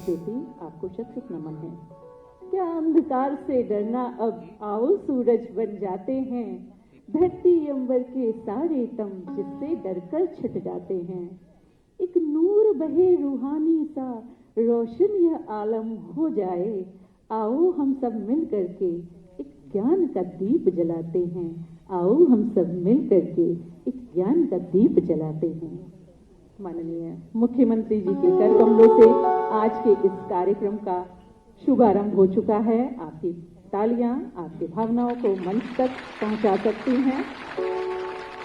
ज्योति, आपको शत शत नमन है। क्या अंधकार से डरना, अब आओ सूरज बन जाते हैं। धरती अंबर के सारे तम जिससे डरकर छिट जाते हैं। एक नूर बहे रूहानी सा, रोशन यह आलम हो जाए। आओ हम सब मिल करके एक ज्ञान का दीप जलाते हैं। आओ हम सब मिल करके एक ज्ञान का दीप जलाते हैं। माननीय मुख्यमंत्री जी के कर कमलों से आज के इस कार्यक्रम का शुभारंभ हो चुका है। आपकी तालियां आपकी भावनाओं को मंच तक पहुंचा सकती हैं।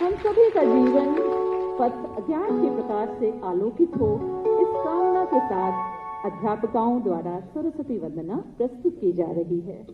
हम सभी का जीवन पथ ज्ञान के प्रकाश से आलोकित हो, इस कामना के साथ अध्यापकों द्वारा सरस्वती वंदना प्रस्तुत की जा रही है।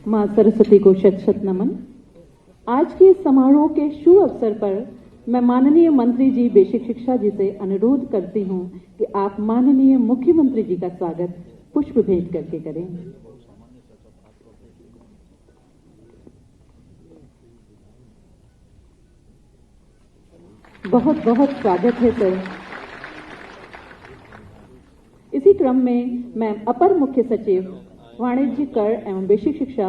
मां सरस्वती को शत शत नमन। आज के समारोह के शुभ अवसर पर मैं माननीय मंत्री जी बेसिक शिक्षा जी से अनुरोध करती हूं कि आप माननीय मुख्यमंत्री जी का स्वागत पुष्प भेंट करके करें। बहुत बहुत स्वागत है सर। इसी क्रम में मैं अपर मुख्य सचिव वाणिज्य कर एवं बेसिक शिक्षा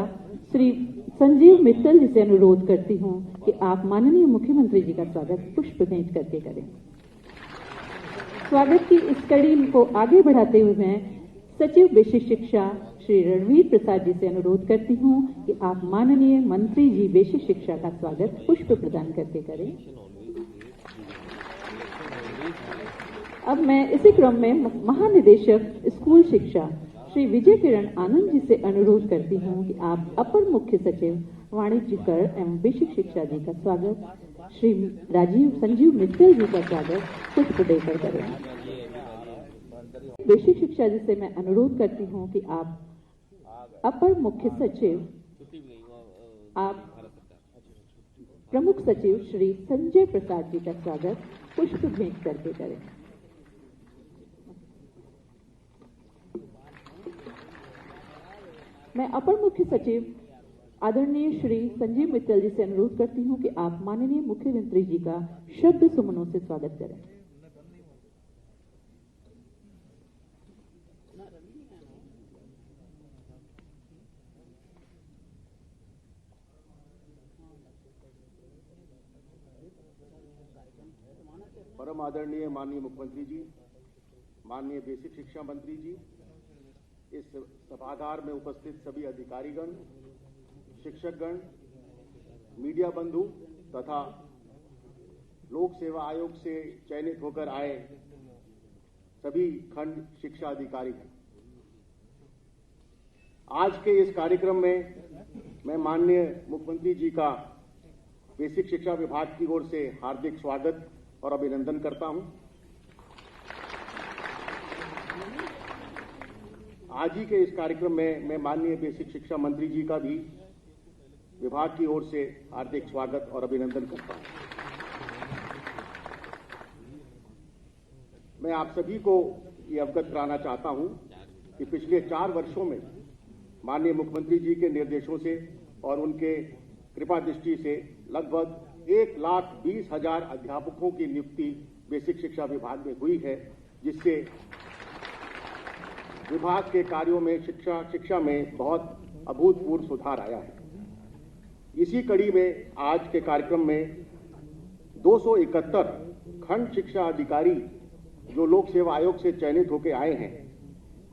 श्री संजीव मित्तल जी से अनुरोध करती हूं कि आप माननीय मुख्यमंत्री जी का स्वागत पुष्प भेंट करके करें। स्वागत की इस कड़ी को आगे बढ़ाते हुए मैं सचिव बेसिक शिक्षा श्री रणवीर प्रसाद जी से अनुरोध करती हूं कि आप माननीय मंत्री जी बेसिक शिक्षा का स्वागत पुष्प प्रदान करके करें। अब मैं इसी क्रम में महानिदेशक स्कूल शिक्षा श्री विजय किरण आनंद जी से अनुरोध करती हूँ कि आप अपर मुख्य सचिव वाणिज्य कर एवं बेसिक शिक्षा जी का स्वागत, श्री संजीव मित्तल जी का स्वागत पुष्प देकर करें। बेसिक शिक्षा जी से मैं अनुरोध करती हूँ कि आप अपर मुख्य सचिव, आप प्रमुख सचिव श्री संजय प्रसाद जी का स्वागत पुष्प भेंट करके करें। मैं अपर मुख्य सचिव आदरणीय श्री संजीव मित्तल जी से अनुरोध करती हूं कि आप माननीय मुख्यमंत्री जी का शब्द सुमनों से स्वागत करें। परम आदरणीय माननीय मुख्यमंत्री जी, माननीय बेसिक शिक्षा मंत्री जी, इस सभागार में उपस्थित सभी अधिकारीगण, शिक्षकगण, मीडिया बंधु तथा लोक सेवा आयोग से चयनित होकर आए सभी खंड शिक्षा अधिकारीगण, आज के इस कार्यक्रम में मैं माननीय मुख्यमंत्री जी का बेसिक शिक्षा विभाग की ओर से हार्दिक स्वागत और अभिनंदन करता हूं। आज ही के इस कार्यक्रम में मैं माननीय बेसिक शिक्षा मंत्री जी का भी विभाग की ओर से हार्दिक स्वागत और अभिनंदन करता हूं। मैं आप सभी को ये अवगत कराना चाहता हूं कि पिछले 4 वर्षों में माननीय मुख्यमंत्री जी के निर्देशों से और उनके कृपा दृष्टि से लगभग 1,20,000 अध्यापकों की नियुक्ति बेसिक शिक्षा विभाग में हुई है, जिससे विभाग के कार्यों में शिक्षा में बहुत अभूतपूर्व सुधार आया है। इसी कड़ी में आज के कार्यक्रम में 271 खंड शिक्षा अधिकारी जो लोक सेवा आयोग से चयनित होकर आए हैं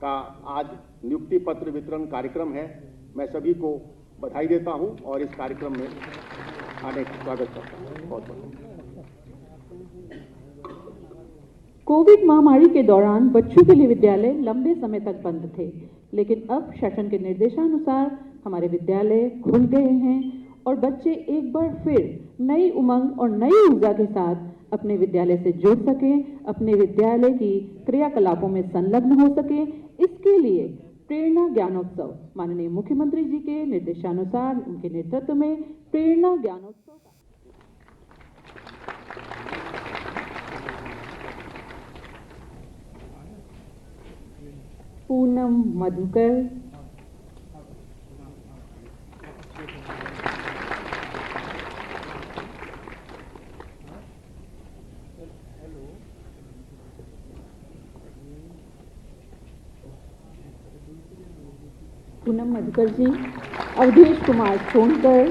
का आज नियुक्ति पत्र वितरण कार्यक्रम है। मैं सभी को बधाई देता हूं और इस कार्यक्रम में आने का स्वागत करता हूं। बहुत बहुत कोविड महामारी के दौरान बच्चों के लिए विद्यालय लंबे समय तक बंद थे, लेकिन अब शासन के निर्देशानुसार हमारे विद्यालय खुल गए हैं और बच्चे एक बार फिर नई उमंग और नई ऊर्जा के साथ अपने विद्यालय से जुड़ सकें, अपने विद्यालय की क्रियाकलापों में संलग्न हो सकें। इसके लिए प्रेरणा ज्ञानोत्सव माननीय मुख्यमंत्री जी के निर्देशानुसार उनके नेतृत्व में प्रेरणा ज्ञानोत्सव पूनम मधुकर, पूनम मधुकर जी, अवधेश कुमार सोनकर,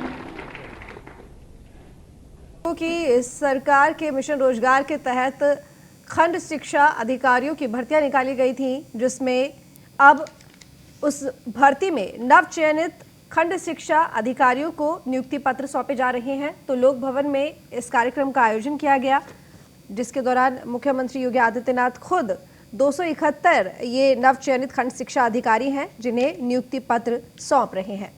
कि सरकार के मिशन रोजगार के तहत खंड शिक्षा अधिकारियों की भर्तियां निकाली गई थी, जिसमें अब उस भर्ती में नव चयनित खंड शिक्षा अधिकारियों को नियुक्ति पत्र सौंपे जा रहे हैं। तो लोक भवन में इस कार्यक्रम का आयोजन किया गया, जिसके दौरान मुख्यमंत्री योगी आदित्यनाथ खुद 271 ये नव चयनित खंड शिक्षा अधिकारी हैं जिन्हें नियुक्ति पत्र सौंप रहे हैं।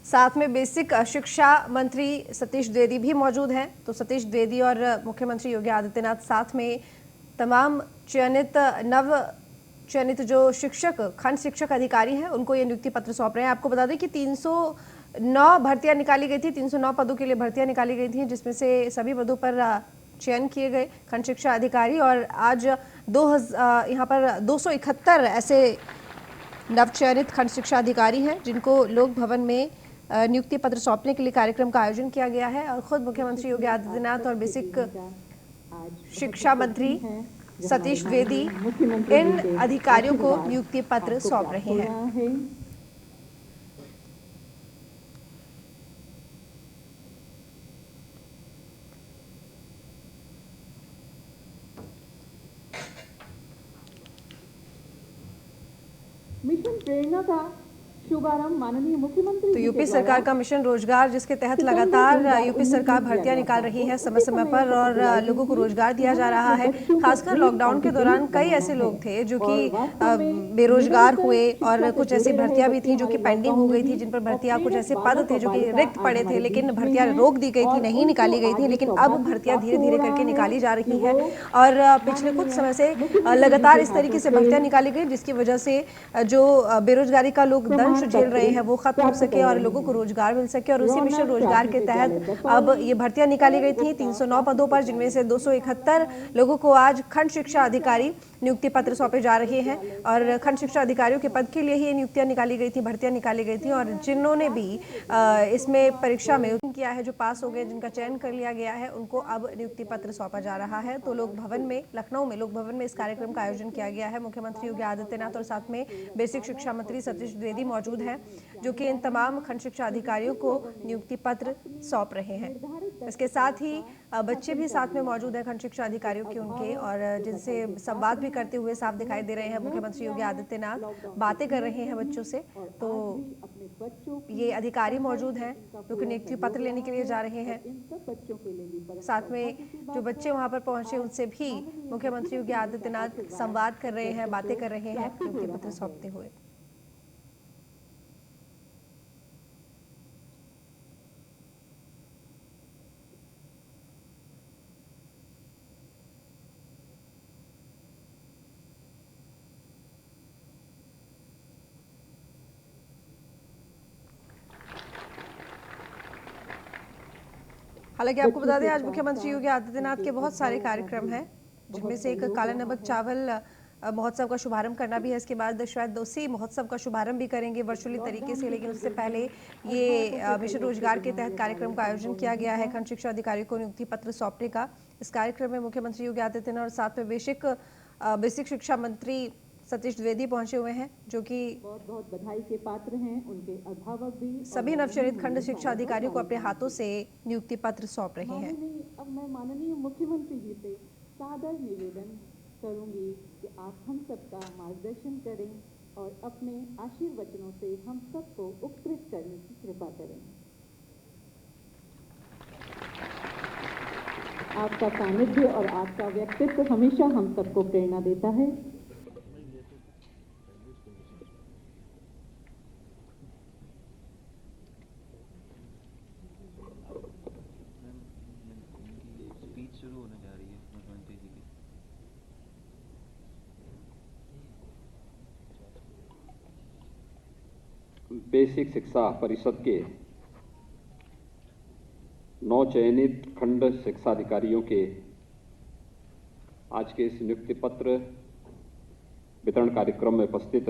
साथ में बेसिक शिक्षा मंत्री सतीश द्विवेदी भी मौजूद हैं। तो सतीश द्विवेदी और मुख्यमंत्री योगी आदित्यनाथ साथ में तमाम नव चयनित जो शिक्षक खंड शिक्षक अधिकारी हैं उनको ये नियुक्ति पत्र सौंप रहे हैं। आपको बता दें कि 309 भर्तियां निकाली गई थी, 309 पदों के लिए भर्तियां निकाली गई थी, जिसमें से सभी पदों पर चयन किए गए खंड शिक्षा अधिकारी। और आज यहाँ पर 271 ऐसे नव चयनित खंड शिक्षा अधिकारी हैं जिनको लोक भवन में नियुक्ति पत्र सौंपने के लिए कार्यक्रम का आयोजन किया गया है। और खुद मुख्यमंत्री योगी आदित्यनाथ और बेसिक शिक्षा मंत्री सतीश द्विवेदी इन अधिकारियों को नियुक्ति पत्र सौंप रहे हैं। मिशन प्रेरणा का शुभारंभ माननीय मुख्यमंत्री तो यूपी सरकार का मिशन रोजगार, जिसके तहत लगातार यूपी सरकार भर्तियां निकाल रही है समय समय पर और लोगों को रोजगार दिया जा रहा है। खासकर लॉकडाउन के दौरान कई ऐसे लोग थे जो कि बेरोजगार हुए और कुछ ऐसी भर्तियां भी थी जो कि पेंडिंग हो गई थी, जिन पर भर्तियां, कुछ ऐसे पद थे जो कि रिक्त पड़े थे लेकिन भर्तियां रोक दी गई थी, नहीं निकाली गई थी। लेकिन अब भर्तियां धीरे धीरे करके निकाली जा रही है और पिछले कुछ समय से लगातार इस तरीके से भर्तियां निकाली गई, जिसकी वजह से जो बेरोजगारी का लोग दंश झेल रहे हैं वो खत्म हो सके और लोगों को रोजगार मिल सके। और उसी मिशन रोजगार के तहत अब ये भर्तियां निकाली गई थी 309 पदों पर, जिनमें से 271 लोगों को आज खंड शिक्षा अधिकारी नियुक्ति पत्र सौंपे जा रहे हैं और खंड शिक्षा अधिकारियों के पद के लिए ही नियुक्तियां निकाली गई थी, भर्तियां निकाली गई थी। और जिन्होंने भी इसमें परीक्षा में किया है, जो पास हो गए, जिनका चयन कर लिया गया है, उनको अब नियुक्ति पत्र सौंपा जा रहा है। तो लोक भवन में, लखनऊ में लोक भवन में इस कार्यक्रम का आयोजन किया गया है। मुख्यमंत्री योगी आदित्यनाथ और साथ में बेसिक शिक्षा मंत्री सतीश द्विवेदी मौजूद हैं, जो कि इन तमाम खंड शिक्षा अधिकारियों को नियुक्ति पत्र सौंप रहे हैं। इसके साथ ही बच्चे भी साथ में मौजूद हैं खंड शिक्षा अधिकारियों के उनके, और जिनसे संवाद भी करते हुए साफ दिखाई दे रहे हैं। मुख्यमंत्री योगी आदित्यनाथ बातें कर रहे हैं बच्चों से, तो ये अधिकारी मौजूद हैं जो कि नियुक्ति पत्र लेने के लिए जा रहे हैं। साथ में जो बच्चे वहां पर पहुंचे उनसे भी मुख्यमंत्री योगी आदित्यनाथ संवाद कर रहे हैं, बातें कर रहे हैं नियुक्ति पत्र सौंपते हुए। हालांकि आपको बता दें आज मुख्यमंत्री योगी आदित्यनाथ के बहुत सारे कार्यक्रम हैं, जिनमें से एक काला नमक चावल महोत्सव का शुभारंभ करना भी है। इसके बाद शायद दोसी महोत्सव का शुभारंभ भी करेंगे वर्चुअली तरीके से, लेकिन उससे पहले ये मिशन रोजगार के तहत कार्यक्रम का आयोजन किया गया है खंड शिक्षा अधिकारियों को नियुक्ति पत्र सौंपने का। इस कार्यक्रम में मुख्यमंत्री योगी आदित्यनाथ और साथ में बेसिक शिक्षा मंत्री सतीश द्विवेदी पहुंचे हुए हैं, जो कि बहुत बधाई के पात्र हैं। उनके अभिभावक भी सभी नवचयनित खंड शिक्षा अधिकारियों को अपने हाथों से नियुक्ति पत्र सौंप रहे हैं। अब मैं माननीय मुख्यमंत्री जी से सादर निवेदन करूंगी कि आप हम सबका मार्गदर्शन करें और अपने आशीर्वचनों से हम सबको उपकृत करने की कृपा करें। आपका सानिध्य और आपका व्यक्तित्व हमेशा हम सबको प्रेरणा देता है। शुरू होने जा रही है मुख्यमंत्री जी की। बेसिक शिक्षा परिषद के 9 चयनित खंड शिक्षा अधिकारियों के आज के इस नियुक्ति पत्र वितरण कार्यक्रम में उपस्थित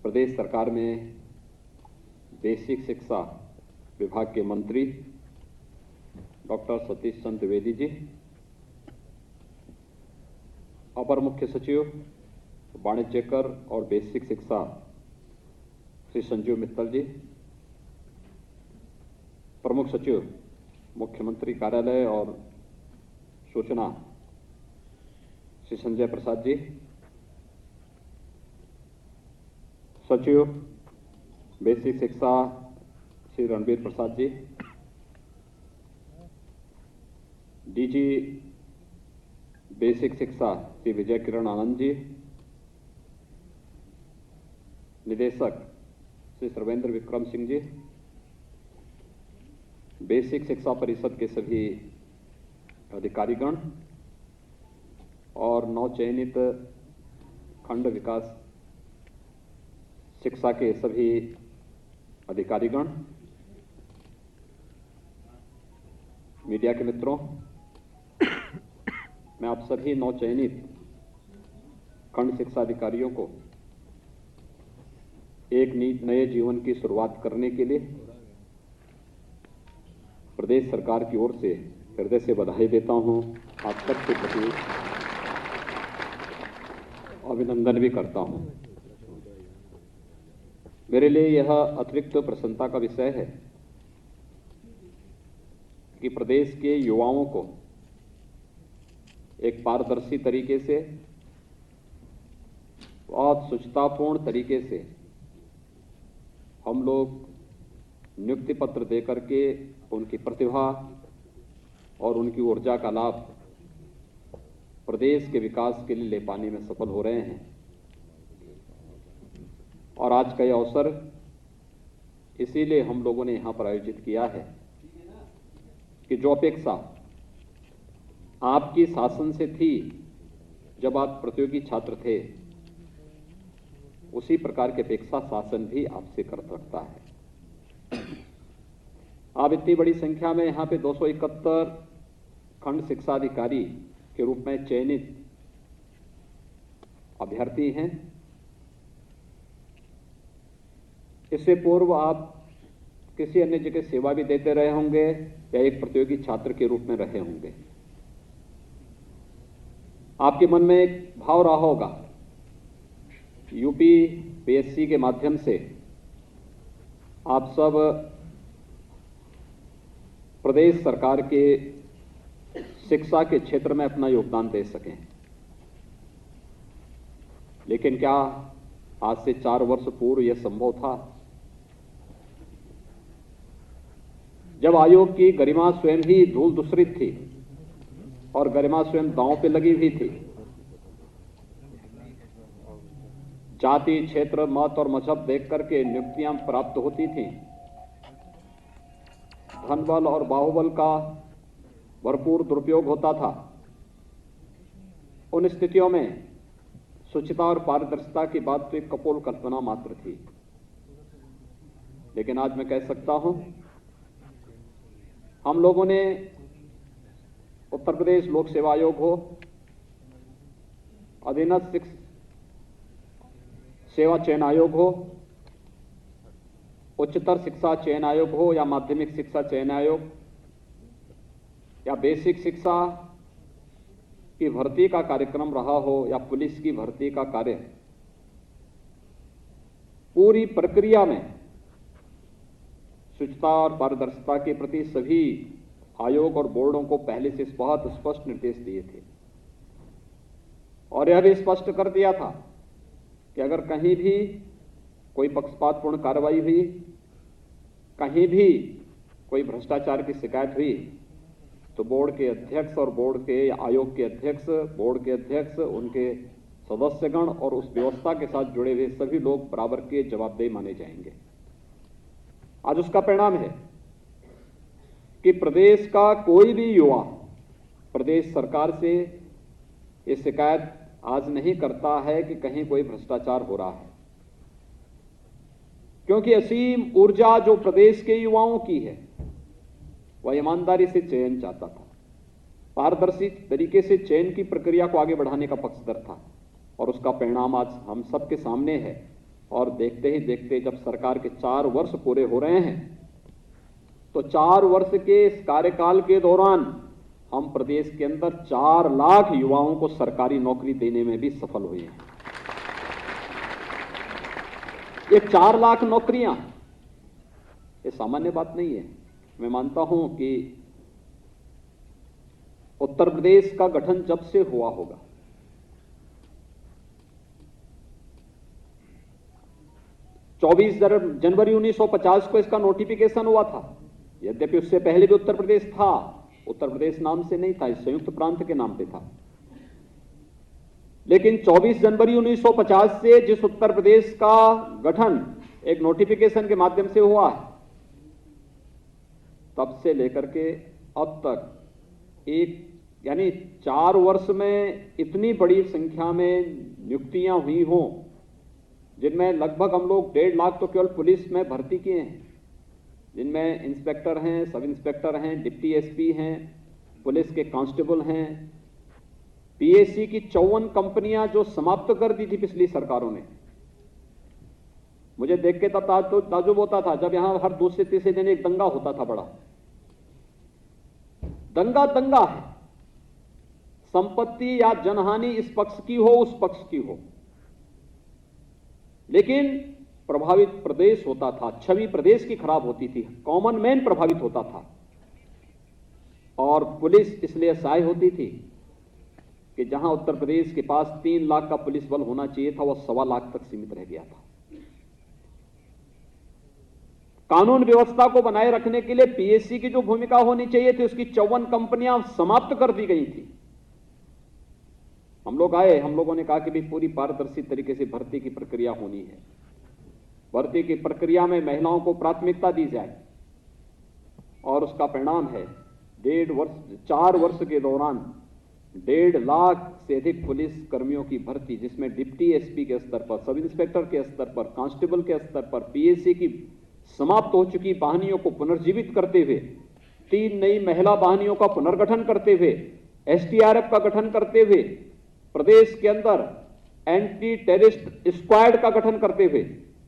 प्रदेश सरकार में बेसिक शिक्षा विभाग के मंत्री डॉक्टर सतीश चंद्र द्विवेदी जी, अपर मुख्य सचिव वाणिज्यकर और बेसिक शिक्षा श्री संजीव मित्तल जी, प्रमुख सचिव मुख्यमंत्री कार्यालय और सूचना श्री संजय प्रसाद जी, सचिव बेसिक शिक्षा श्री रणबीर प्रसाद जी, डीजी बेसिक शिक्षा श्री विजय किरण आनंद जी, निदेशक श्री सर्वेंद्र विक्रम सिंह जी, बेसिक शिक्षा परिषद के सभी अधिकारीगण और 9 चयनित खंड विकास शिक्षा के सभी अधिकारीगण, मीडिया के मित्रों, मैं आप सभी 9 चयनित खंड शिक्षा अधिकारियों को एक नए जीवन की शुरुआत करने के लिए प्रदेश सरकार की ओर से हृदय से बधाई देता हूं। आप सबके प्रति अभिनंदन भी करता हूं। मेरे लिए यह अतिरिक्त प्रसन्नता का विषय है कि प्रदेश के युवाओं को एक पारदर्शी तरीके से, बहुत शुचितापूर्ण तरीके से हम लोग नियुक्ति पत्र देकर के उनकी प्रतिभा और उनकी ऊर्जा का लाभ प्रदेश के विकास के लिए ले पाने में सफल हो रहे हैं। और आज का यह अवसर इसीलिए हम लोगों ने यहां पर आयोजित किया है कि जो अपेक्षा आपकी शासन से थी जब आप प्रतियोगी छात्र थे, उसी प्रकार की अपेक्षा शासन भी आपसे कर सकता है। आप इतनी बड़ी संख्या में यहां पे 271 खंड शिक्षा अधिकारी के रूप में चयनित अभ्यर्थी हैं। इससे पूर्व आप किसी अन्य जगह सेवा भी देते रहे होंगे या एक प्रतियोगी छात्र के रूप में रहे होंगे। आपके मन में एक भाव रहा होगा, यूपी पीएससी के माध्यम से आप सब प्रदेश सरकार के शिक्षा के क्षेत्र में अपना योगदान दे सकें। लेकिन क्या आज से 4 वर्ष पूर्व यह संभव था? जब आयोग की गरिमा स्वयं ही धूल दूषरित थी और गरिमा स्वयं दांव पे लगी हुई थी, जाति, क्षेत्र, मत और मजहब देख करके नियुक्तियां प्राप्त होती थीं, धनबल और बाहुबल का भरपूर दुरुपयोग होता था। उन स्थितियों में शुचिता और पारदर्शिता की बात तो एक कपोल कल्पना मात्र थी। लेकिन आज मैं कह सकता हूं, हम लोगों ने उत्तर प्रदेश लोक सेवा आयोग हो, अधीनस्थ सेवा चयन आयोग हो, उच्चतर शिक्षा चयन आयोग हो या माध्यमिक शिक्षा चयन आयोग या बेसिक शिक्षा की भर्ती का कार्यक्रम रहा हो या पुलिस की भर्ती का कार्य, पूरी प्रक्रिया में शुचिता और पारदर्शिता के प्रति सभी आयोग और बोर्डों को पहले से बहुत स्पष्ट निर्देश दिए थे। और यह भी स्पष्ट कर दिया था कि अगर कहीं भी कोई पक्षपातपूर्ण कार्रवाई हुई, कहीं भी कोई भ्रष्टाचार की शिकायत हुई, तो बोर्ड के अध्यक्ष और बोर्ड के आयोग के अध्यक्ष, बोर्ड के अध्यक्ष, उनके सदस्यगण और उस व्यवस्था के साथ जुड़े हुए सभी लोग बराबर के जवाबदेह माने जाएंगे। आज उसका परिणाम है कि प्रदेश का कोई भी युवा प्रदेश सरकार से ये शिकायत आज नहीं करता है कि कहीं कोई भ्रष्टाचार हो रहा है, क्योंकि असीम ऊर्जा जो प्रदेश के युवाओं की है वह ईमानदारी से चयन चाहता था, पारदर्शी तरीके से चयन की प्रक्रिया को आगे बढ़ाने का पक्षधर था। और उसका परिणाम आज हम सबके सामने है। और देखते ही देखते जब सरकार के 4 वर्ष पूरे हो रहे हैं, तो 4 वर्ष के इस कार्यकाल के दौरान हम प्रदेश के अंदर 4 लाख युवाओं को सरकारी नौकरी देने में भी सफल हुए हैं। ये 4 लाख नौकरियां ये सामान्य बात नहीं है। मैं मानता हूं कि उत्तर प्रदेश का गठन जब से हुआ होगा, जनवरी 1950 को इसका नोटिफिकेशन हुआ था। यद्यपि उससे पहले भी उत्तर प्रदेश था, उत्तर प्रदेश नाम से नहीं था, इस संयुक्त प्रांत के नाम पे था। लेकिन 24 जनवरी 1950 से जिस उत्तर प्रदेश का गठन एक नोटिफिकेशन के माध्यम से हुआ है, तब से लेकर के अब तक यानी 4 वर्ष में इतनी बड़ी संख्या में नियुक्तियां हुई हों, जिनमें लगभग हम लोग 1.5 लाख तो केवल पुलिस में भर्ती किए हैं, जिनमें इंस्पेक्टर हैं, सब इंस्पेक्टर हैं, डिप्टी एसपी हैं, पुलिस के कांस्टेबल हैं। पीएससी की 54 कंपनियां जो समाप्त कर दी थी पिछली सरकारों ने। मुझे देख के तब ताजुब होता था जब यहां हर दूसरे तीसरे दिन एक दंगा होता था, बड़ा दंगा है। संपत्ति या जनहानि इस पक्ष की हो उस पक्ष की हो, लेकिन प्रभावित प्रदेश होता था, छवि प्रदेश की खराब होती थी, कॉमन मैन प्रभावित होता था। और पुलिस इसलिए असहाय होती थी कि जहां उत्तर प्रदेश के पास 3 लाख का पुलिस बल होना चाहिए था, वह 1.25 लाख तक सीमित रह गया था। कानून व्यवस्था को बनाए रखने के लिए पीएससी की जो भूमिका होनी चाहिए थी, उसकी 54 कंपनियां समाप्त कर दी गई थी। हम लोग आए, हम लोगों ने कहा कि भी पूरी पारदर्शी तरीके से भर्ती की प्रक्रिया होनी है, भर्ती की प्रक्रिया में महिलाओं को प्राथमिकता दी जाए, और उसका परिणाम है 4 वर्ष के दौरान 1.5 लाख से अधिक पुलिस कर्मियों की भर्ती, जिसमें डिप्टी एसपी के स्तर पर, सब इंस्पेक्टर के स्तर पर, कांस्टेबल के स्तर पर, पीएससी की समाप्त हो चुकी वाहिनियों को पुनर्जीवित करते हुए, 3 नई महिला वाहिनियों का पुनर्गठन करते हुए, एसटीआरएफ का गठन करते हुए, प्रदेश के अंदर एंटी टेररिस्ट स्क्वाड का गठन करते हुए,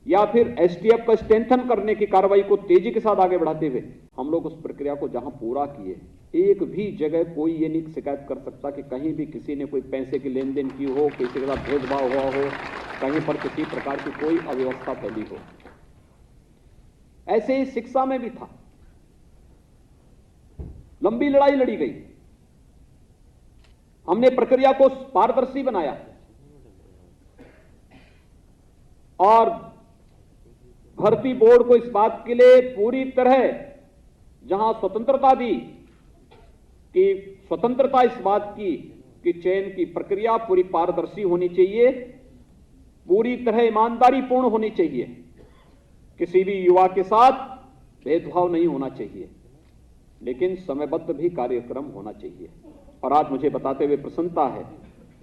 या फिर एसटीएफ का स्ट्रेंथन करने की कार्रवाई को तेजी के साथ आगे बढ़ाते हुए हम लोग उस प्रक्रिया को जहां पूरा किए, एक भी जगह कोई ये नहीं शिकायत कर सकता कि कहीं भी किसी ने कोई पैसे की लेन देन की हो, किसी के साथ भेदभाव हुआ हो, कहीं पर किसी प्रकार की कोई अव्यवस्था फैली हो। ऐसे ही शिक्षा में भी था, लंबी लड़ाई लड़ी गई, हमने प्रक्रिया को पारदर्शी बनाया और भर्ती बोर्ड को इस बात के लिए पूरी तरह जहां स्वतंत्रता दी कि स्वतंत्रता इस बात की कि चयन की प्रक्रिया पूरी पारदर्शी होनी चाहिए, पूरी तरह ईमानदारी पूर्ण होनी चाहिए, किसी भी युवा के साथ भेदभाव नहीं होना चाहिए, लेकिन समयबद्ध भी कार्यक्रम होना चाहिए। और आज मुझे बताते हुए प्रसन्नता है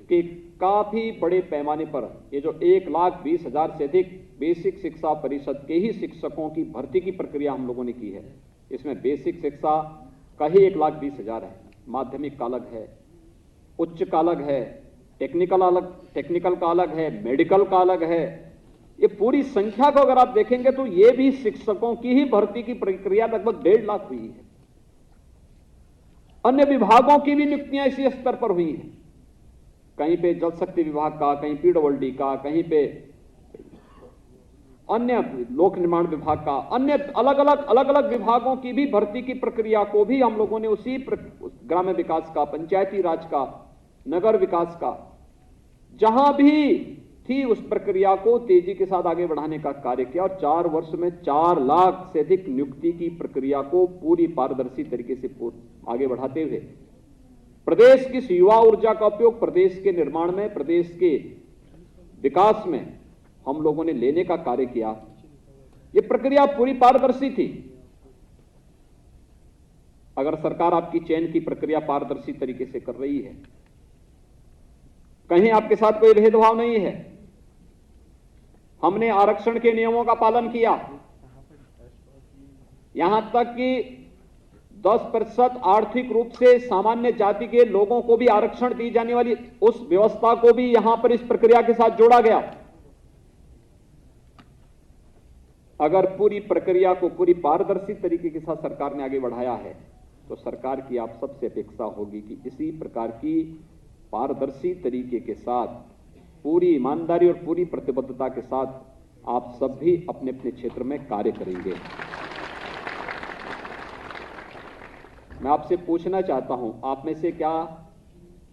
कि काफी बड़े पैमाने पर ये जो 1,20,000 से अधिक बेसिक शिक्षा परिषद के ही शिक्षकों की भर्ती की प्रक्रिया हम लोगों ने की है, इसमें बेसिक शिक्षा का ही 1,20,000 है, माध्यमिक का अलग है, उच्च का अलग है, टेक्निकल का अलग है, मेडिकल का अलग है। ये पूरी संख्या को अगर आप देखेंगे तो ये भी शिक्षकों की ही भर्ती की प्रक्रिया लगभग 1.5 लाख हुई है। अन्य विभागों की भी नियुक्तियां इसी स्तर पर हुई हैं, कहीं पे जल शक्ति विभाग का, कहीं पीडब्ल्यूडी का, कहीं पे अन्य लोक निर्माण विभाग का, अन्य अलग अलग विभागों की भी भर्ती की प्रक्रिया को भी हम लोगों ने उसी ग्राम्य विकास का, पंचायती राज का, नगर विकास का, जहां भी थी उस प्रक्रिया को तेजी के साथ आगे बढ़ाने का कार्य किया और 4 वर्ष में 4 लाख से अधिक नियुक्ति की प्रक्रिया को पूरी पारदर्शी तरीके से आगे बढ़ाते हुए प्रदेश की युवा ऊर्जा का उपयोग प्रदेश के निर्माण में, प्रदेश के विकास में हम लोगों ने लेने का कार्य किया। यह प्रक्रिया पूरी पारदर्शी थी। अगर सरकार आपकी चयन की प्रक्रिया पारदर्शी तरीके से कर रही है, कहीं आपके साथ कोई भेदभाव नहीं है, हमने आरक्षण के नियमों का पालन किया, यहां तक कि 10% आर्थिक रूप से सामान्य जाति के लोगों को भी आरक्षण दी जाने वाली उस व्यवस्था को भी यहां पर इस प्रक्रिया के साथ जोड़ा गया। अगर पूरी प्रक्रिया को पूरी पारदर्शी तरीके के साथ सरकार ने आगे बढ़ाया है तो सरकार की आप सबसे अपेक्षा होगी कि इसी प्रकार की पारदर्शी तरीके के साथ, पूरी ईमानदारी और पूरी प्रतिबद्धता के साथ आप सब भी अपने अपने क्षेत्र में कार्य करेंगे। मैं आपसे पूछना चाहता हूं, आप में से क्या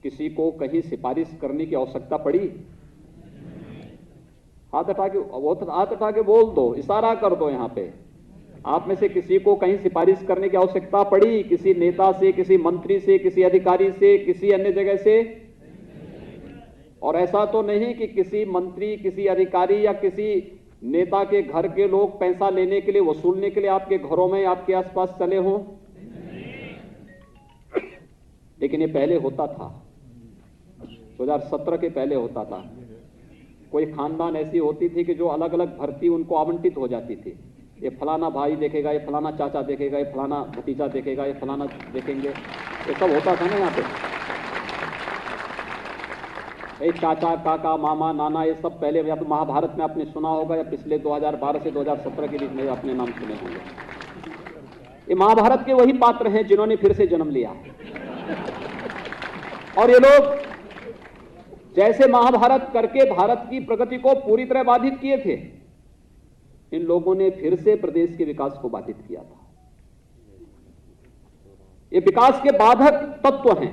किसी को कहीं सिफारिश करने की आवश्यकता पड़ी? हाथ उठा के बोल दो, इशारा कर दो। यहां पे आप में से किसी को कहीं सिफारिश करने की आवश्यकता पड़ी? किसी नेता से, किसी मंत्री से, किसी अधिकारी से, किसी अन्य जगह से? और ऐसा तो नहीं कि किसी मंत्री, किसी अधिकारी या किसी नेता के घर के लोग पैसा लेने के लिए, वसूलने के लिए आपके घरों में, आपके आसपास चले हों? लेकिन ये पहले होता था, 2017 के पहले होता था। कोई खानदान ऐसी होती थी कि जो अलग अलग भर्ती उनको आवंटित हो जाती थी। ये फलाना भाई देखेगा, ये फलाना चाचा देखेगा, ये फलाना भतीजा देखेगा, ये फलाना देखेंगे, ये सब होता था ना यहाँ पे। ये चाचा, काका, मामा, नाना, ये सब पहले या तो महाभारत में आपने सुना होगा या पिछले 2012 से 2017 के बीच में अपने नाम सुने होंगे। ये महाभारत के वही पात्र हैं जिन्होंने फिर से जन्म लिया। और ये लोग जैसे महाभारत करके भारत की प्रगति को पूरी तरह बाधित किए थे, इन लोगों ने फिर से प्रदेश के विकास को बाधित किया था। ये विकास के बाधक तत्व हैं।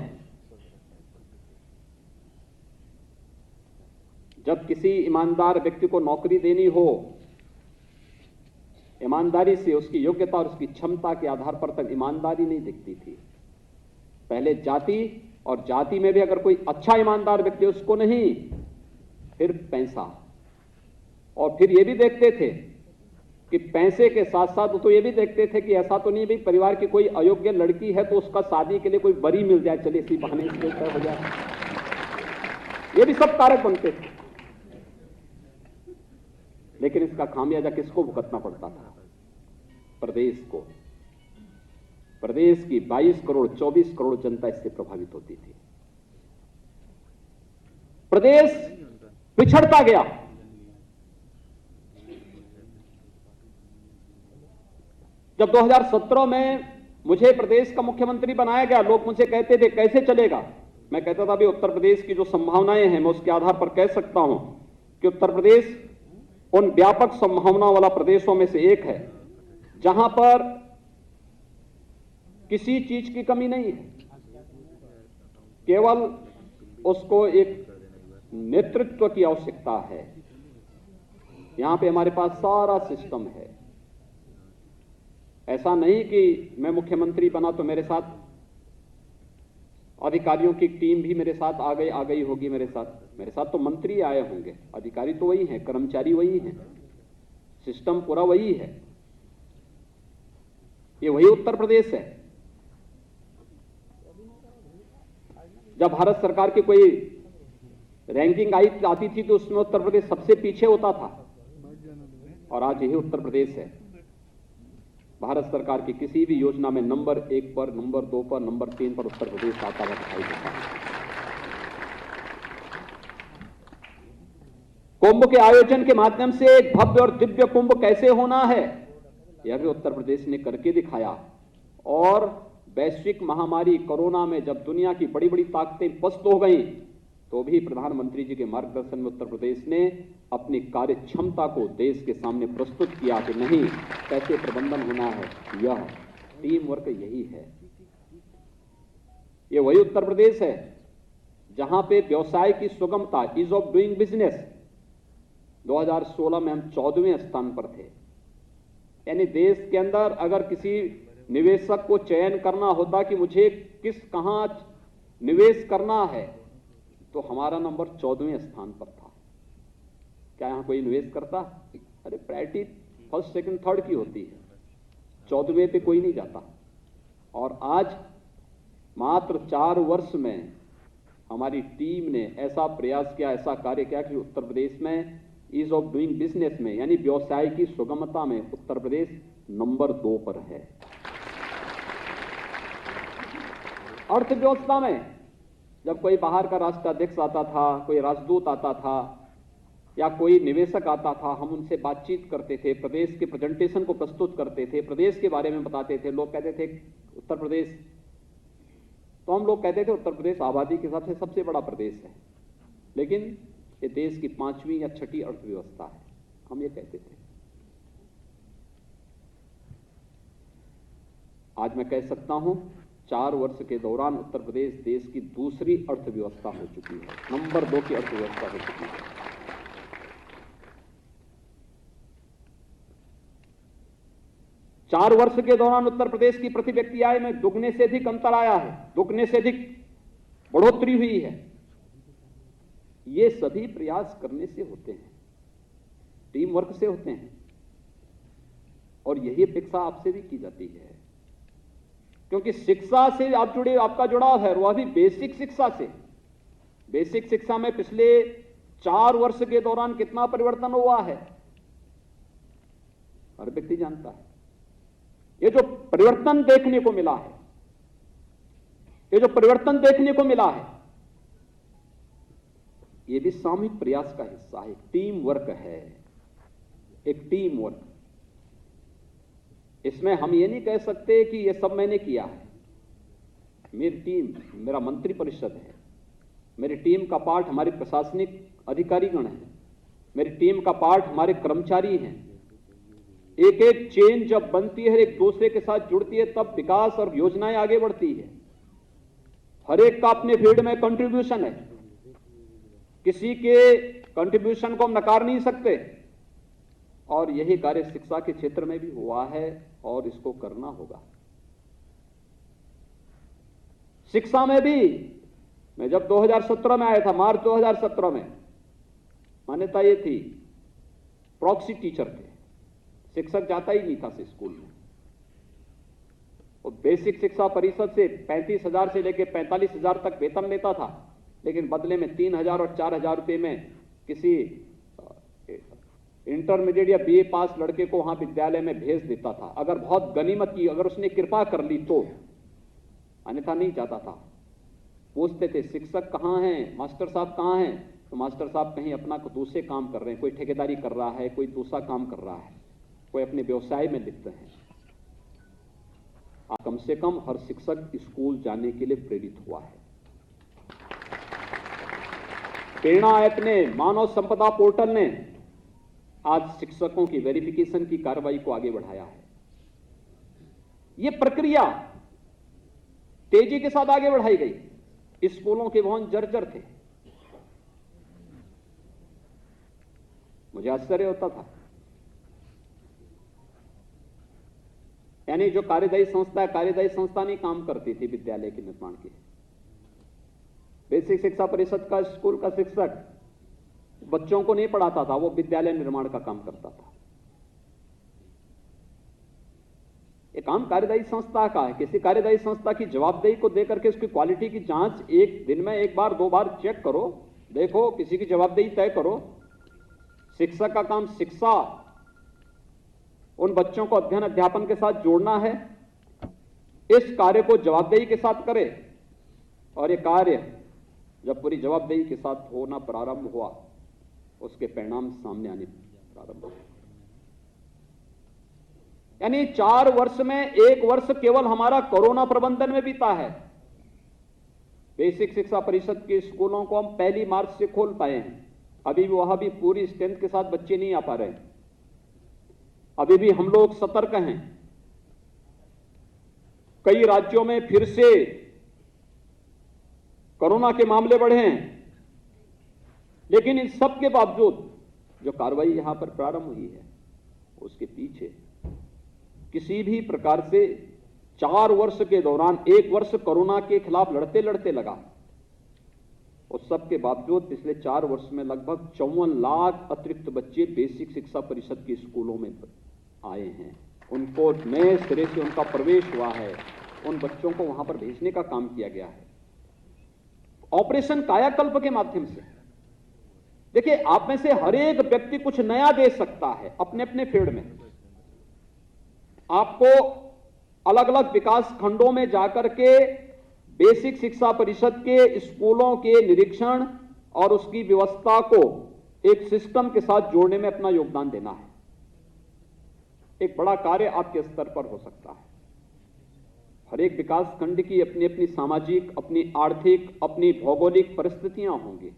जब किसी ईमानदार व्यक्ति को नौकरी देनी हो ईमानदारी से, उसकी योग्यता और उसकी क्षमता के आधार पर तक ईमानदारी नहीं दिखती थी। पहले जाति, और जाति में भी अगर कोई अच्छा ईमानदार व्यक्ति उसको नहीं, फिर पैसा, और फिर ये भी देखते थे कि पैसे के साथ साथ तो ये भी देखते थे कि ऐसा तो नहीं भाई परिवार की कोई अयोग्य लड़की है तो उसका शादी के लिए कोई बरी मिल जाए, चले इसी बहाने इसके ऊपर हो जाए, ये भी सब कारक बनते थे। लेकिन इसका खामियाजा किसको भुगतना पड़ता था? प्रदेश को। प्रदेश की 22 करोड़ 24 करोड़ जनता इससे प्रभावित होती थी। प्रदेश पिछड़ता गया। जब 2017 में मुझे प्रदेश का मुख्यमंत्री बनाया गया, लोग मुझे कहते थे कैसे चलेगा। मैं कहता था भी उत्तर प्रदेश की जो संभावनाएं हैं मैं उसके आधार पर कह सकता हूं कि उत्तर प्रदेश उन व्यापक संभावना वाला प्रदेशों में से एक है जहां पर किसी चीज की कमी नहीं है, केवल उसको एक नेतृत्व की आवश्यकता है। यहां पे हमारे पास सारा सिस्टम है। ऐसा नहीं कि मैं मुख्यमंत्री बना तो मेरे साथ अधिकारियों की टीम भी मेरे साथ आ गई होगी। मेरे साथ तो मंत्री आए होंगे, अधिकारी तो वही हैं, कर्मचारी वही हैं, सिस्टम पूरा वही है। ये वही उत्तर प्रदेश है। जब भारत सरकार की कोई रैंकिंग आती थी तो उसमें उत्तर प्रदेश सबसे पीछे होता था, और आज यही उत्तर प्रदेश है। भारत सरकार की किसी भी योजना में नंबर 1 पर, नंबर 2 पर, नंबर 3 पर उत्तर प्रदेश आता हुआ दिखाई देता है। कुंभ के आयोजन के माध्यम से एक भव्य और दिव्य कुंभ कैसे होना है, यह भी उत्तर प्रदेश ने करके दिखाया। और वैश्विक महामारी कोरोना में जब दुनिया की बड़ी बड़ी ताकतें पस्त हो गईं, तो भी प्रधानमंत्री जी के मार्गदर्शन में उत्तर प्रदेश ने अपनी कार्य क्षमता को देश के सामने प्रस्तुत किया कि नहीं, कैसे प्रबंधन होना है। यह टीम वर्क यही है। यह वही उत्तर प्रदेश है जहां पे व्यवसाय की सुगमता, ईज ऑफ डूइंग बिजनेस, 2016 में हम 14वें स्थान पर थे। यानी देश के अंदर अगर किसी निवेशक को चयन करना होता कि मुझे कहां निवेश करना है, तो हमारा नंबर 14वें स्थान पर था। क्या यहां कोई निवेश करता? अरे प्रायोरिटी फर्स्ट सेकंड थर्ड की होती है, 14वें पे कोई नहीं जाता। और आज मात्र 4 वर्ष में हमारी टीम ने ऐसा प्रयास किया, ऐसा कार्य किया कि उत्तर प्रदेश में ईज ऑफ डूइंग बिजनेस में, यानी व्यवसाय की सुगमता में उत्तर प्रदेश नंबर 2 पर है। अर्थव्यवस्था में जब कोई बाहर का राष्ट्राध्यक्ष आता था, कोई राजदूत आता था या कोई निवेशक आता था, हम उनसे बातचीत करते थे, प्रदेश के प्रेजेंटेशन को प्रस्तुत करते थे, प्रदेश के बारे में बताते थे। लोग कहते थे उत्तर प्रदेश, तो हम लोग कहते थे उत्तर प्रदेश आबादी के हिसाब से सबसे बड़ा प्रदेश है, लेकिन ये देश की 5वीं या 6ठी अर्थव्यवस्था है, हम ये कहते थे। आज मैं कह सकता हूं 4 वर्ष के दौरान उत्तर प्रदेश देश की दूसरी अर्थव्यवस्था हो चुकी है, नंबर 2 की अर्थव्यवस्था हो चुकी है। चार वर्ष के दौरान उत्तर प्रदेश की प्रति व्यक्ति आय में दुगने से अधिक अंतर आया है, दुगने से अधिक बढ़ोतरी हुई है। ये सभी प्रयास करने से होते हैं, टीम वर्क से होते हैं, और यही अपेक्षा आपसे भी की जाती है, क्योंकि शिक्षा से आप जुड़े, आपका जुड़ाव है वह भी बेसिक शिक्षा से। बेसिक शिक्षा में पिछले 4 वर्ष के दौरान कितना परिवर्तन हुआ है हर व्यक्ति जानता है। ये जो परिवर्तन देखने को मिला है, ये जो परिवर्तन देखने को मिला है, ये भी सामूहिक प्रयास का हिस्सा है, टीम वर्क है, एक टीम वर्क। इसमें हम ये नहीं कह सकते कि ये सब मैंने किया है। मेरी टीम, मेरा मंत्री परिषद है, मेरी टीम का पार्ट हमारे प्रशासनिक अधिकारीगण हैं, मेरी टीम का पार्ट हमारे कर्मचारी हैं। एक एक चेन जब बनती है, एक दूसरे के साथ जुड़ती है, तब विकास और योजनाएं आगे बढ़ती है। हर एक का अपने फील्ड में कंट्रीब्यूशन है, किसी के कंट्रीब्यूशन को हम नकार नहीं सकते, और यही कार्य शिक्षा के क्षेत्र में भी हुआ है और इसको करना होगा। शिक्षा में भी मैं जब 2017 में आया था, मार्च 2017 में, मान्यता ये थी प्रॉक्सी टीचर थे, शिक्षक जाता ही नहीं था स्कूल में। वो बेसिक शिक्षा परिषद से 35,000 से लेकर 45,000 तक वेतन लेता था, लेकिन बदले में 3,000 और 4,000 रुपए में किसी इंटरमीडिएट या बीए पास लड़के को वहां विद्यालय में भेज देता था। अगर बहुत गनीमत की, अगर उसने कृपा कर ली तो, अन्यथा नहीं जाता था। पूछते थे शिक्षक कहाँ हैं, मास्टर साहब कहाँ हैं, तो मास्टर साहब कहीं अपना दूसरे काम कर रहे हैं, कोई ठेकेदारी कर रहा है, कोई दूसरा काम कर रहा है, कोई अपने व्यवसाय में लिप्त है। कम से कम हर शिक्षक स्कूल जाने के लिए प्रेरित हुआ है। प्रेरणा ऐप ने, मानव संपदा पोर्टल ने आज शिक्षकों की वेरिफिकेशन की कार्रवाई को आगे बढ़ाया है। यह प्रक्रिया तेजी के साथ आगे बढ़ाई गई। स्कूलों के भवन जर्जर थे, मुझे आश्चर्य होता था। यानी जो कार्यदायी संस्था नहीं काम करती थी विद्यालय के निर्माण के। बेसिक शिक्षा परिषद का स्कूल का शिक्षक बच्चों को नहीं पढ़ाता था, वो विद्यालय निर्माण का काम करता था। ये काम कार्यदायी संस्था का है। किसी कार्यदायी संस्था की जवाबदेही को देकर के उसकी क्वालिटी की जांच एक दिन में एक बार 2 बार चेक करो, देखो, किसी की जवाबदेही तय करो। शिक्षक का काम शिक्षा, उन बच्चों को अध्ययन अध्यापन के साथ जोड़ना है। इस कार्य को जवाबदेही के साथ करे, और ये कार्य जब पूरी जवाबदेही के साथ होना प्रारंभ हुआ, उसके परिणाम सामने आने प्रारंभ हुए। यानी 4 वर्ष में 1 वर्ष केवल हमारा कोरोना प्रबंधन में बीता है। बेसिक शिक्षा परिषद के स्कूलों को हम 1 मार्च से खोल पाए हैं। अभी भी वहां भी पूरी स्ट्रेंथ के साथ बच्चे नहीं आ पा रहे हैं। अभी भी हम लोग सतर्क हैं। कई राज्यों में फिर से कोरोना के मामले बढ़े हैं, लेकिन इन सब के बावजूद जो कार्रवाई यहां पर प्रारंभ हुई है, उसके पीछे किसी भी प्रकार से 4 वर्ष के दौरान 1 वर्ष कोरोना के खिलाफ लड़ते लड़ते लगा। उस सब के बावजूद पिछले 4 वर्ष में लगभग 54 लाख अतिरिक्त बच्चे बेसिक शिक्षा परिषद के स्कूलों में आए हैं। उनको नए सिरे से उनका प्रवेश हुआ है, उन बच्चों को वहां पर भेजने का काम किया गया है ऑपरेशन कायाकल्प के माध्यम से। देखिए, आप में से हर एक व्यक्ति कुछ नया दे सकता है अपने अपने फील्ड में। आपको अलग अलग विकास खंडों में जाकर के बेसिक शिक्षा परिषद के स्कूलों के निरीक्षण और उसकी व्यवस्था को एक सिस्टम के साथ जोड़ने में अपना योगदान देना है। एक बड़ा कार्य आपके स्तर पर हो सकता है। हर एक विकास खंड की अपनी अपनी सामाजिक, अपनी आर्थिक, अपनी भौगोलिक परिस्थितियां होंगी।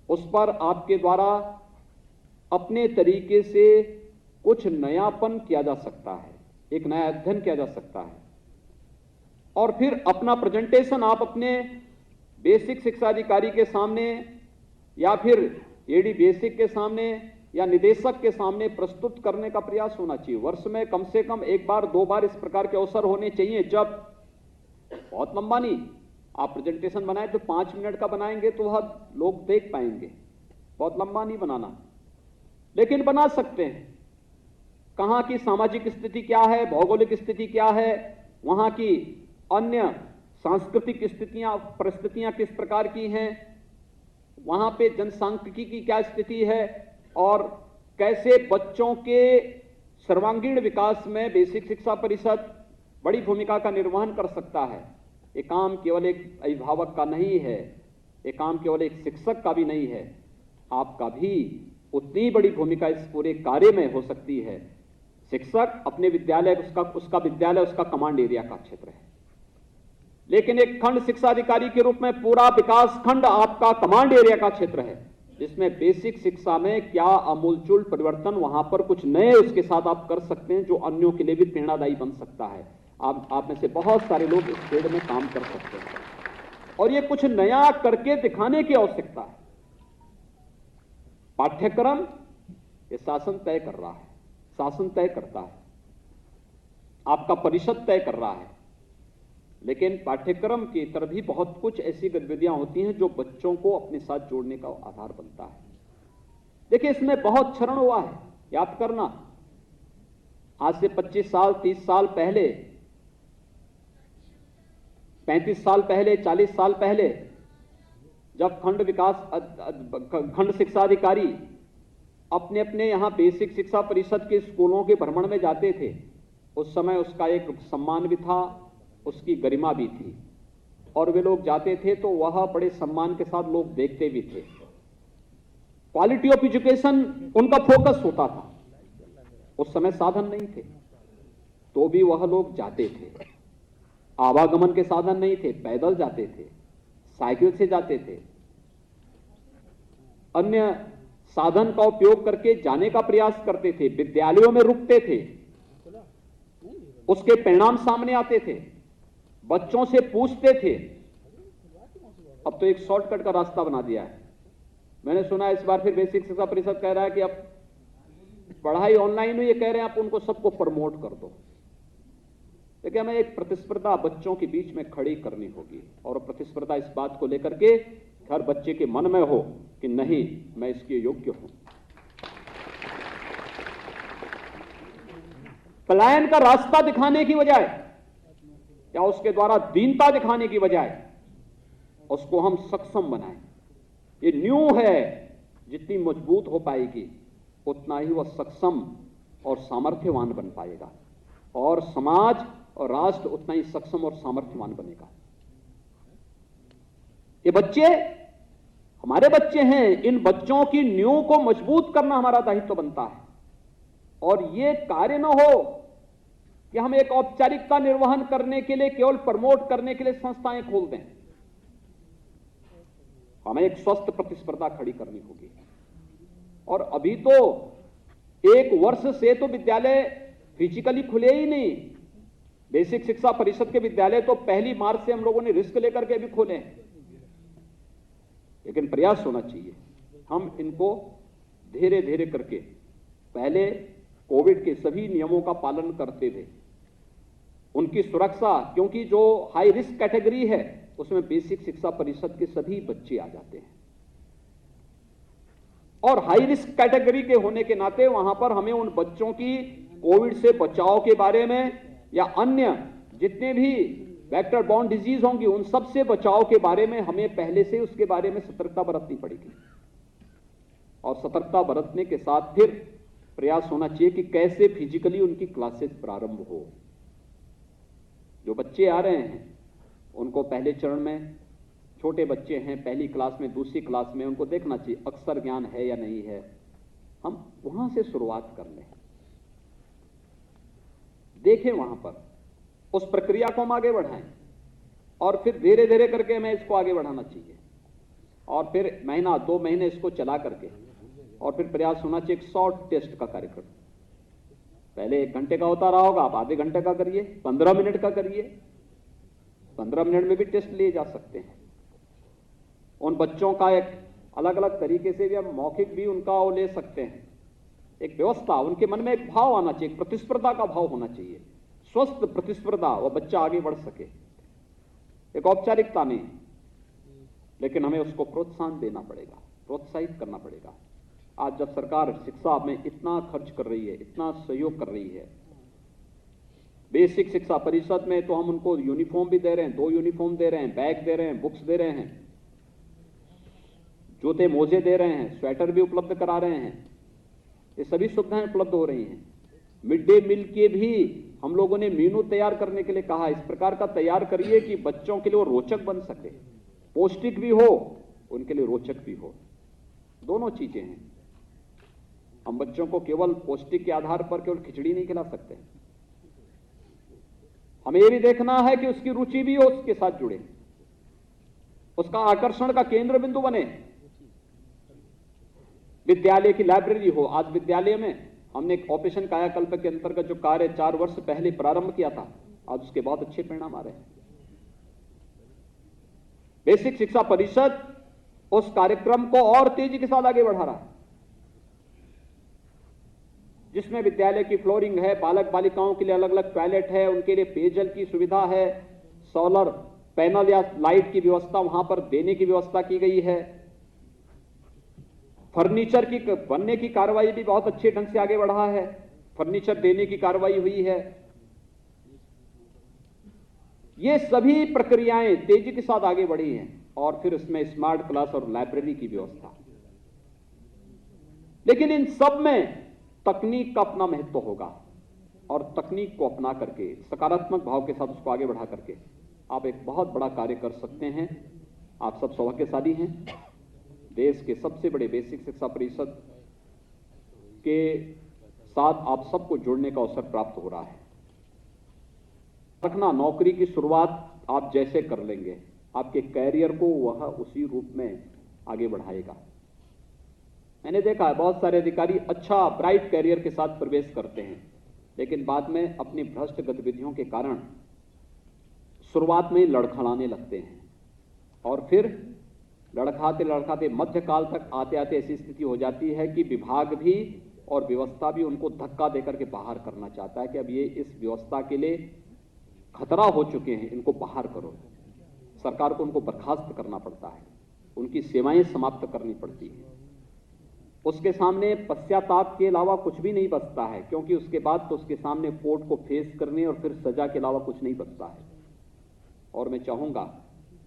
उस पर आपके द्वारा अपने तरीके से कुछ नयापन किया जा सकता है, एक नया अध्ययन किया जा सकता है, और फिर अपना प्रेजेंटेशन आप अपने बेसिक शिक्षा अधिकारी के सामने या फिर एडी बेसिक के सामने या निदेशक के सामने प्रस्तुत करने का प्रयास होना चाहिए। वर्ष में कम से कम 1 बार 2 बार इस प्रकार के अवसर होने चाहिए, जब बहुत लंबा नहीं, आप प्रेजेंटेशन बनाए तो 5 मिनट का बनाएंगे तो वह लोग देख पाएंगे, बहुत लंबा नहीं बनाना, लेकिन बना सकते हैं। कहां की सामाजिक स्थिति क्या है, भौगोलिक स्थिति क्या है, वहां की अन्य सांस्कृतिक स्थितियां, परिस्थितियां किस प्रकार की हैं, वहां पे जनसांख्यिकी की क्या स्थिति है, और कैसे बच्चों के सर्वांगीण विकास में बेसिक शिक्षा परिषद बड़ी भूमिका का निर्वहन कर सकता है। ये काम केवल एक अभिभावक का नहीं है, ये काम केवल एक शिक्षक का भी नहीं है, आपका भी उतनी बड़ी भूमिका इस पूरे कार्य में हो सकती है। शिक्षक अपने विद्यालय, उसका विद्यालय उसका कमांड एरिया का क्षेत्र है, लेकिन एक खंड शिक्षा अधिकारी के रूप में पूरा विकास खंड आपका कमांड एरिया का क्षेत्र है, जिसमें बेसिक शिक्षा में क्या आमूलचूल परिवर्तन, वहां पर कुछ नए उसके साथ आप कर सकते हैं जो अन्यों के लिए भी प्रेरणादायी बन सकता है। आप में से बहुत सारे लोग इस फील्ड में काम कर सकते हैं, और ये कुछ नया करके दिखाने की आवश्यकता है। पाठ्यक्रम ये शासन तय कर रहा है, शासन तय करता है, आपका परिषद तय कर रहा है। लेकिन पाठ्यक्रम की तरह भी बहुत कुछ ऐसी गतिविधियां होती हैं जो बच्चों को अपने साथ जोड़ने का आधार बनता है। देखिए, इसमें बहुत क्षरण हुआ है, याद करना, आज से 25 साल 30 साल पहले, 35 साल पहले, 40 साल पहले जब खंड शिक्षा अधिकारी अपने अपने यहां बेसिक शिक्षा परिषद के स्कूलों के भ्रमण में जाते थे, उस समय उसका एक सम्मान भी था, उसकी गरिमा भी थी, और वे लोग जाते थे तो वह बड़े सम्मान के साथ लोग देखते भी थे। क्वालिटी ऑफ एजुकेशन उनका फोकस होता था। उस समय साधन नहीं थे तो भी वह लोग जाते थे, आवागमन के साधन नहीं थे, पैदल जाते थे, साइकिल से जाते थे, अन्य साधन का उपयोग करके जाने का प्रयास करते थे, विद्यालयों में रुकते थे, उसके परिणाम सामने आते थे, बच्चों से पूछते थे। अब तो एक शॉर्टकट का रास्ता बना दिया है। मैंने सुना इस बार फिर बेसिक शिक्षा परिषद कह रहा है कि अब पढ़ाई ऑनलाइन हुई, ये कह रहे हैं आप उनको सबको प्रमोट कर दो। लेकिन हमें एक प्रतिस्पर्धा बच्चों के बीच में खड़ी करनी होगी, और प्रतिस्पर्धा इस बात को लेकर के हर बच्चे के मन में हो कि नहीं, मैं इसके योग्य हूं। पलायन का रास्ता दिखाने की बजाय या उसके द्वारा दीनता दिखाने की बजाय उसको हम सक्षम बनाएं। ये न्यू है, जितनी मजबूत हो पाएगी उतना ही वह सक्षम और सामर्थ्यवान बन पाएगा, और समाज और राष्ट्र उतना ही सक्षम और सामर्थ्यवान बनेगा। ये बच्चे हमारे बच्चे हैं, इन बच्चों की नींव को मजबूत करना हमारा दायित्व बनता है। और ये कार्य न हो कि हम एक औपचारिकता निर्वहन करने के लिए, केवल प्रमोट करने के लिए संस्थाएं खोल दें। हमें एक स्वस्थ प्रतिस्पर्धा खड़ी करनी होगी। और अभी तो 1 वर्ष से तो विद्यालय फिजिकली खुले ही नहीं। बेसिक शिक्षा परिषद के विद्यालय तो 1 मार्च से हम लोगों ने रिस्क लेकर के भी खोले हैं। लेकिन प्रयास होना चाहिए, हम इनको धीरे धीरे करके, पहले कोविड के सभी नियमों का पालन करते हुए उनकी सुरक्षा, क्योंकि जो हाई रिस्क कैटेगरी है उसमें बेसिक शिक्षा परिषद के सभी बच्चे आ जाते हैं, और हाई रिस्क कैटेगरी के होने के नाते वहां पर हमें उन बच्चों की कोविड से बचाव के बारे में या अन्य जितने भी वेक्टर बॉर्न डिजीज होंगी उन सब से बचाव के बारे में हमें पहले से उसके बारे में सतर्कता बरतनी पड़ेगी। और सतर्कता बरतने के साथ फिर प्रयास होना चाहिए कि कैसे फिजिकली उनकी क्लासेस प्रारंभ हो। जो बच्चे आ रहे हैं उनको पहले चरण में, छोटे बच्चे हैं, पहली क्लास में, दूसरी क्लास में, उनको देखना चाहिए अक्षर ज्ञान है या नहीं है। हम वहां से शुरुआत कर लें, देखें वहां पर, उस प्रक्रिया को हम आगे बढ़ाएं, और फिर धीरे धीरे करके हमें इसको आगे बढ़ाना चाहिए। और फिर महीना 2 महीने इसको चला करके, और फिर प्रयास होना चाहिए एक शॉर्ट टेस्ट का कार्यक्रम। पहले 1 घंटे का होता रहा होगा, आप आधे घंटे का करिए, 15 मिनट का करिए। 15 मिनट में भी टेस्ट लिए जा सकते हैं। उन बच्चों का एक अलग अलग तरीके से भी हम मौखिक भी उनका वो ले सकते हैं। एक व्यवस्था, उनके मन में एक भाव आना चाहिए, प्रतिस्पर्धा का भाव होना चाहिए, स्वस्थ प्रतिस्पर्धा, वो बच्चा आगे बढ़ सके। एक औपचारिकता नहीं, लेकिन हमें उसको प्रोत्साहन देना पड़ेगा, प्रोत्साहित करना पड़ेगा। आज जब सरकार शिक्षा में इतना खर्च कर रही है, इतना सहयोग कर रही है, बेसिक शिक्षा परिषद में तो हम उनको यूनिफॉर्म भी दे रहे हैं, 2 यूनिफॉर्म दे रहे हैं, बैग दे रहे हैं, बुक्स दे रहे हैं, जूते मोजे दे रहे हैं, स्वेटर भी उपलब्ध करा रहे हैं। ये सभी सुविधाएं उपलब्ध हो रही हैं। मिड डे मील के भी हम लोगों ने मेनू तैयार करने के लिए कहा, इस प्रकार का तैयार करिए कि बच्चों के लिए वो रोचक बन सके, पौष्टिक भी हो, उनके लिए रोचक भी हो। दोनों चीजें हैं। हम बच्चों को केवल पौष्टिक के आधार पर केवल खिचड़ी नहीं खिला सकते, हमें यह भी देखना है कि उसकी रुचि भी हो, उसके साथ जुड़े, उसका आकर्षण का केंद्र बिंदु बने। विद्यालय की लाइब्रेरी हो। आज विद्यालय में हमने एक ऑपरेशन कायाकल्प के अंतर्गत जो कार्य 4 वर्ष पहले प्रारंभ किया था, आज उसके बहुत अच्छे परिणाम आ रहे हैं। बेसिक शिक्षा परिषद उस कार्यक्रम को और तेजी के साथ आगे बढ़ा रहा है। जिसमें विद्यालय की फ्लोरिंग है, बालक बालिकाओं के लिए अलग अलग टॉयलेट है, उनके लिए पेयजल की सुविधा है, सोलर पैनल या लाइट की व्यवस्था वहां पर देने की व्यवस्था की गई है। फर्नीचर की बनने की कार्रवाई भी बहुत अच्छे ढंग से आगे बढ़ा है, फर्नीचर देने की कार्रवाई हुई है। ये सभी प्रक्रियाएं तेजी के साथ आगे बढ़ी हैं और फिर इसमें स्मार्ट क्लास और लाइब्रेरी की व्यवस्था। लेकिन इन सब में तकनीक का अपना महत्व होगा और तकनीक को अपना करके सकारात्मक भाव के साथ उसको आगे बढ़ा करके आप एक बहुत बड़ा कार्य कर सकते हैं। आप सब सौभाग्यशाली हैं, देश के सबसे बड़े बेसिक शिक्षा परिषद के साथ आप सबको जुड़ने का अवसर प्राप्त हो रहा है। रखना नौकरी की शुरुआत आप जैसे कर लेंगे, आपके कैरियर को वह उसी रूप में आगे बढ़ाएगा। मैंने देखा है बहुत सारे अधिकारी अच्छा ब्राइट कैरियर के साथ प्रवेश करते हैं, लेकिन बाद में अपनी भ्रष्ट गतिविधियों के कारण शुरुआत में लड़खड़ाने लगते हैं और फिर लड़खाते लड़खाते मध्यकाल तक आते आते ऐसी स्थिति हो जाती है कि विभाग भी और व्यवस्था भी उनको धक्का देकर के बाहर करना चाहता है कि अब ये इस व्यवस्था के लिए खतरा हो चुके हैं, इनको बाहर करो। सरकार को उनको बर्खास्त करना पड़ता है, उनकी सेवाएं समाप्त करनी पड़ती है। उसके सामने पश्चाताप के अलावा कुछ भी नहीं बचता है, क्योंकि उसके बाद तो उसके सामने कोर्ट को फेस करने और फिर सजा के अलावा कुछ नहीं बचता है। और मैं चाहूंगा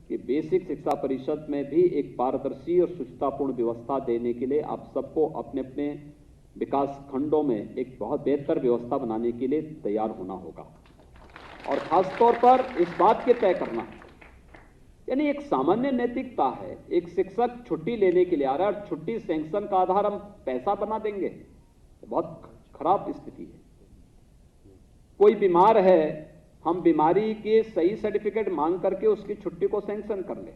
कि बेसिक शिक्षा परिषद में भी एक पारदर्शी और शुचितापूर्ण व्यवस्था देने के लिए आप सबको अपने अपने विकास खंडों में एक बहुत बेहतर व्यवस्था बनाने के लिए तैयार होना होगा। और खासतौर पर इस बात के तय करना, यानी एक सामान्य नैतिकता है, एक शिक्षक छुट्टी लेने के लिए आ रहा है और छुट्टी सैंक्शन का आधार हम पैसा बना देंगे, बहुत खराब स्थिति है। कोई बीमार है, हम बीमारी के सही सर्टिफिकेट मांग करके उसकी छुट्टी को सैंक्शन कर ले,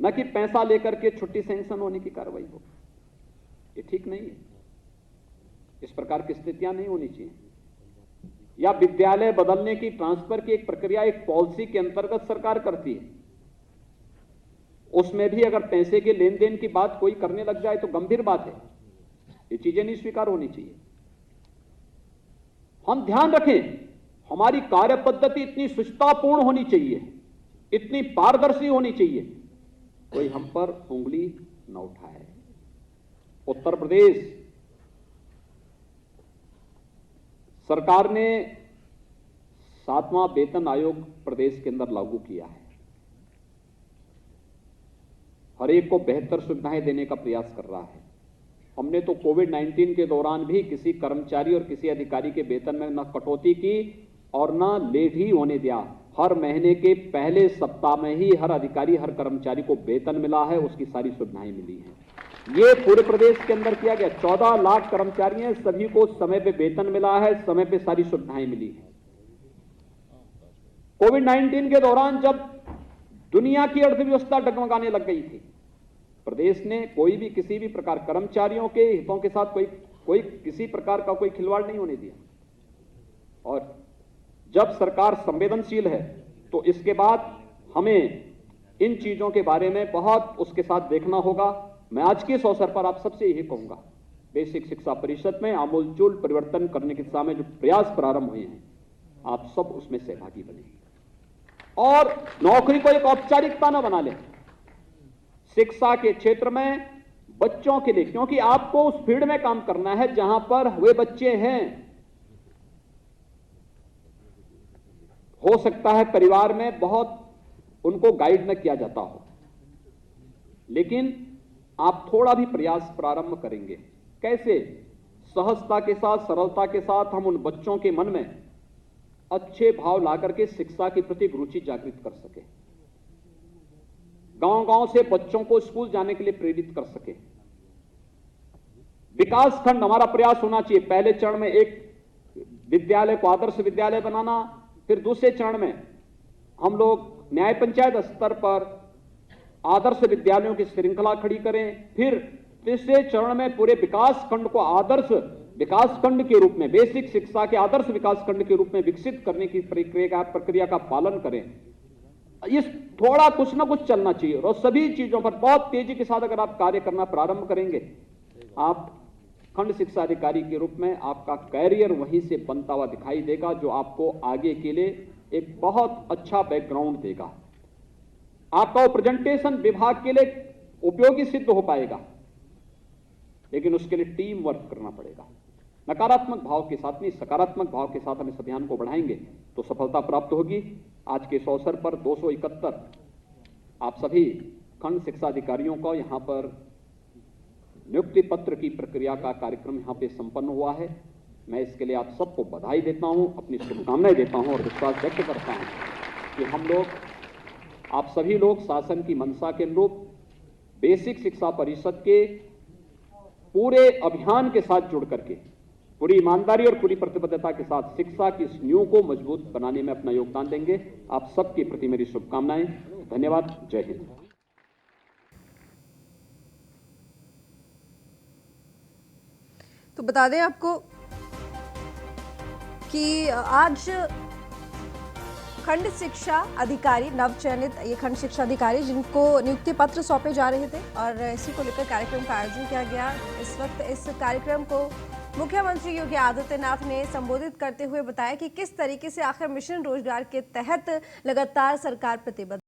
न कि पैसा लेकर के छुट्टी सैंक्शन होने की कार्रवाई हो। ये ठीक नहीं है, इस प्रकार की स्थितियां नहीं होनी चाहिए। या विद्यालय बदलने की, ट्रांसफर की एक प्रक्रिया एक पॉलिसी के अंतर्गत सरकार करती है, उसमें भी अगर पैसे के लेन देन की बात कोई करने लग जाए तो गंभीर बात है। ये चीजें नहीं स्वीकार होनी चाहिए। हम ध्यान रखें, हमारी कार्य पद्धति इतनी शुचितापूर्ण होनी चाहिए, इतनी पारदर्शी होनी चाहिए, कोई हम पर उंगली न उठाए। उत्तर प्रदेश सरकार ने 7वां वेतन आयोग प्रदेश के अंदर लागू किया है, हर एक को बेहतर सुविधाएं देने का प्रयास कर रहा है। हमने तो कोविड-19 के दौरान भी किसी कर्मचारी और किसी अधिकारी के वेतन में न कटौती की और न लेट ही होने दिया। हर महीने के पहले सप्ताह में ही हर अधिकारी, हर कर्मचारी को वेतन मिला है, उसकी सारी सुविधाएं मिली हैं। ये पूरे प्रदेश के अंदर किया गया। 14 लाख कर्मचारी हैं, सभी को समय पे वेतन मिला है, समय पे सारी सुविधाएं मिली है। कोविड-19 के दौरान जब दुनिया की अर्थव्यवस्था डगमगाने लग गई थी, प्रदेश ने कोई भी किसी भी प्रकार कर्मचारियों के हितों के साथ कोई किसी प्रकार का कोई खिलवाड़ नहीं होने दिया। और जब सरकार संवेदनशील है तो इसके बाद हमें इन चीजों के बारे में बहुत उसके साथ देखना होगा। मैं आज के इस अवसर पर आप सबसे यही कहूंगा, बेसिक शिक्षा परिषद में आमूलचूल परिवर्तन करने की दिशा में जो प्रयास प्रारंभ हुए हैं, आप सब उसमें सहभागी बने और नौकरी को एक औपचारिकता न बना लें। शिक्षा के क्षेत्र में बच्चों के लिए, क्योंकि आपको उस फील्ड में काम करना है जहां पर वे बच्चे हैं। हो सकता है परिवार में बहुत उनको गाइड न किया जाता हो, लेकिन आप थोड़ा भी प्रयास प्रारंभ करेंगे, कैसे सहजता के साथ, सरलता के साथ हम उन बच्चों के मन में अच्छे भाव ला करके शिक्षा के प्रति रुचि जागृत कर सके, गांव-गांव से बच्चों को स्कूल जाने के लिए प्रेरित कर सके। विकास खंड हमारा प्रयास होना चाहिए। पहले चरण में एक विद्यालय को आदर्श विद्यालय बनाना, फिर दूसरे चरण में हम लोग न्याय पंचायत स्तर पर आदर्श विद्यालयों की श्रृंखला खड़ी करें, फिर तीसरे चरण में पूरे विकास खंड को आदर्श विकास खंड के रूप में, बेसिक शिक्षा के आदर्श विकास खंड के रूप में विकसित करने की प्रक्रिया का पालन करें। इस थोड़ा कुछ ना कुछ चलना चाहिए और सभी चीजों पर बहुत तेजी के साथ अगर आप कार्य करना प्रारंभ करेंगे, आप खंड शिक्षा अधिकारी के रूप में आपका कैरियर वहीं से बनता हुआ दिखाई देगा, जो आपको आगे के लिए एक बहुत अच्छा बैकग्राउंड देगा। आपका प्रेजेंटेशन विभाग के लिए उपयोगी सिद्ध हो पाएगा, लेकिन उसके लिए टीम वर्क करना पड़ेगा। नकारात्मक भाव के साथ नहीं, सकारात्मक भाव के साथ हम इस अभियान को बढ़ाएंगे तो सफलता प्राप्त होगी। आज के इस अवसर पर 271 आप सभी खंड शिक्षा अधिकारियों को यहां पर नियुक्ति पत्र की प्रक्रिया का कार्यक्रम यहां पे संपन्न हुआ है। मैं इसके लिए आप सबको बधाई देता हूं, अपनी शुभकामनाएं देता हूं और विश्वास व्यक्त करता हूं कि हम लोग, आप सभी लोग शासन की मंशा के अनुरूप बेसिक शिक्षा परिषद के पूरे अभियान के साथ जुड़ करके पूरी ईमानदारी और पूरी प्रतिबद्धता के साथ शिक्षा की इस नींव को मजबूत बनाने में अपना योगदान देंगे। आप सबके प्रति मेरी शुभकामनाएं। धन्यवाद। जय हिंद। तो बता दें आपको कि आज खंड शिक्षा अधिकारी नवचयनित, ये खंड शिक्षा अधिकारी जिनको नियुक्ति पत्र सौंपे जा रहे थे और इसी को लेकर कार्यक्रम का आयोजन किया गया। इस वक्त इस कार्यक्रम को मुख्यमंत्री योगी आदित्यनाथ ने संबोधित करते हुए बताया कि किस तरीके से आखिर मिशन रोजगार के तहत लगातार सरकार प्रतिबद्ध